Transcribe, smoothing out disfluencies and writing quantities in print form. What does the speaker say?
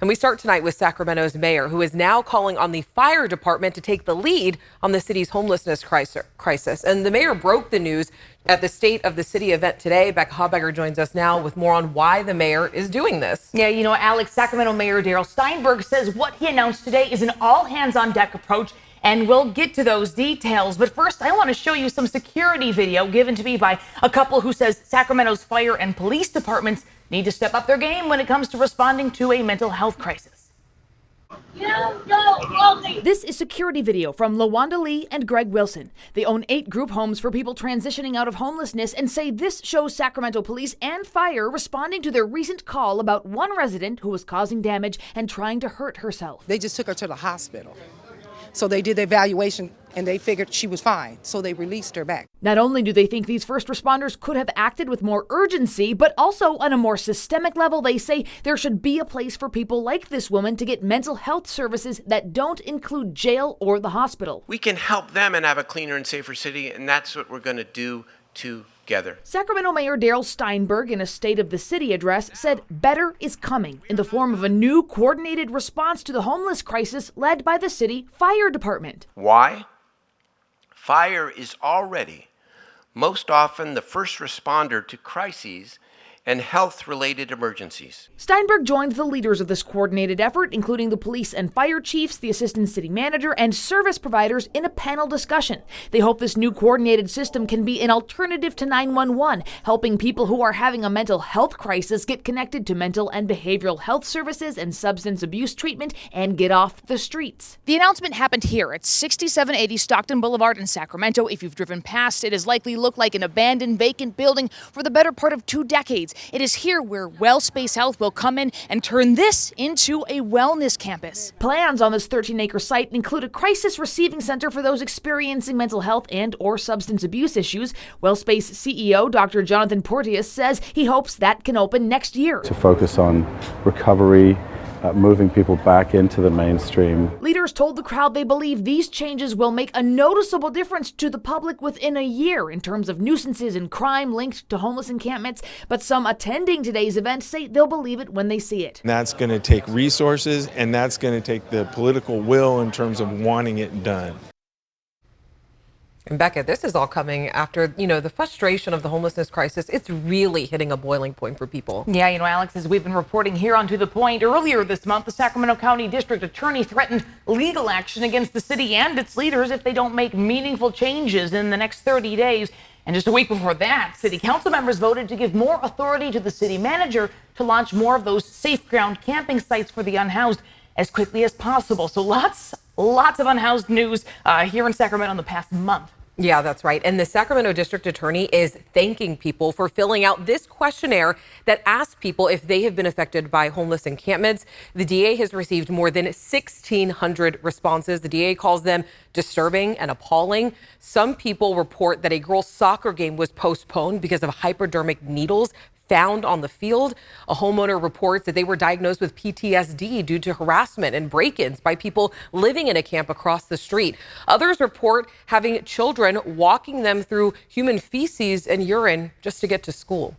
And we start tonight with Sacramento's mayor, who is now calling on the fire department to take the lead on the city's homelessness crisis. And the mayor broke the news at the State of the City event today. Becca Habegger joins us now with more on why the mayor is doing this. Yeah, you know, Alex, Sacramento Mayor Darrell Steinberg says what he announced today is an all-hands-on-deck approach, and we'll get to those details. But first, I want to show you some security video given to me by a couple who says Sacramento's fire and police departments need to step up their game when it comes to responding to a mental health crisis. This is security video from LaWanda Lee and Greg Wilson. They own 8 group homes for people transitioning out of homelessness and say this shows Sacramento police and fire responding to their recent call about one resident who was causing damage and trying to hurt herself. They just took her to the hospital. So they did the evaluation and they figured she was fine. So they released her back. Not only do they think these first responders could have acted with more urgency, but also on a more systemic level, they say there should be a place for people like this woman to get mental health services that don't include jail or the hospital. We can help them and have a cleaner and safer city, and that's what we're going to do together. Sacramento Mayor Darrell Steinberg, in a State of the City address, said better is coming in the form of a new coordinated response to the homeless crisis led by the city fire department. Why? Fire is already most often the first responder to crises and health-related emergencies. Steinberg joined the leaders of this coordinated effort, including the police and fire chiefs, the assistant city manager, and service providers in a panel discussion. They hope this new coordinated system can be an alternative to 911, helping people who are having a mental health crisis get connected to mental and behavioral health services and substance abuse treatment and get off the streets. The announcement happened here at 6780 Stockton Boulevard in Sacramento. If you've driven past, it has likely looked like an abandoned, vacant building for the better part of 2 decades. It is here where WellSpace Health will come in and turn this into a wellness campus. Plans on this 13-acre site include a crisis receiving center for those experiencing mental health and or substance abuse issues. WellSpace CEO Dr. Jonathan Porteous says he hopes that can open next year. To focus on recovery, moving people back into the mainstream. Leaders told the crowd they believe these changes will make a noticeable difference to the public within a year in terms of nuisances and crime linked to homeless encampments, but some attending today's event say they'll believe it when they see it. That's going to take resources, and that's going to take the political will in terms of wanting it done. And Becca, this is all coming after, the frustration of the homelessness crisis. It's really hitting a boiling point for people. Yeah, Alex, as we've been reporting here on To The Point, earlier this month, the Sacramento County District Attorney threatened legal action against the city and its leaders if they don't make meaningful changes in the next 30 days. And just a week before that, city council members voted to give more authority to the city manager to launch more of those safe ground camping sites for the unhoused as quickly as possible. So lots of unhoused news here in Sacramento in the past month. Yeah, that's right. And the Sacramento District Attorney is thanking people for filling out this questionnaire that asks people if they have been affected by homeless encampments. The DA has received more than 1,600 responses. The DA calls them disturbing and appalling. Some people report that a girls' soccer game was postponed because of hypodermic needles found on the field. A homeowner reports that they were diagnosed with PTSD due to harassment and break-ins by people living in a camp across the street. Others report having children walking them through human feces and urine just to get to school.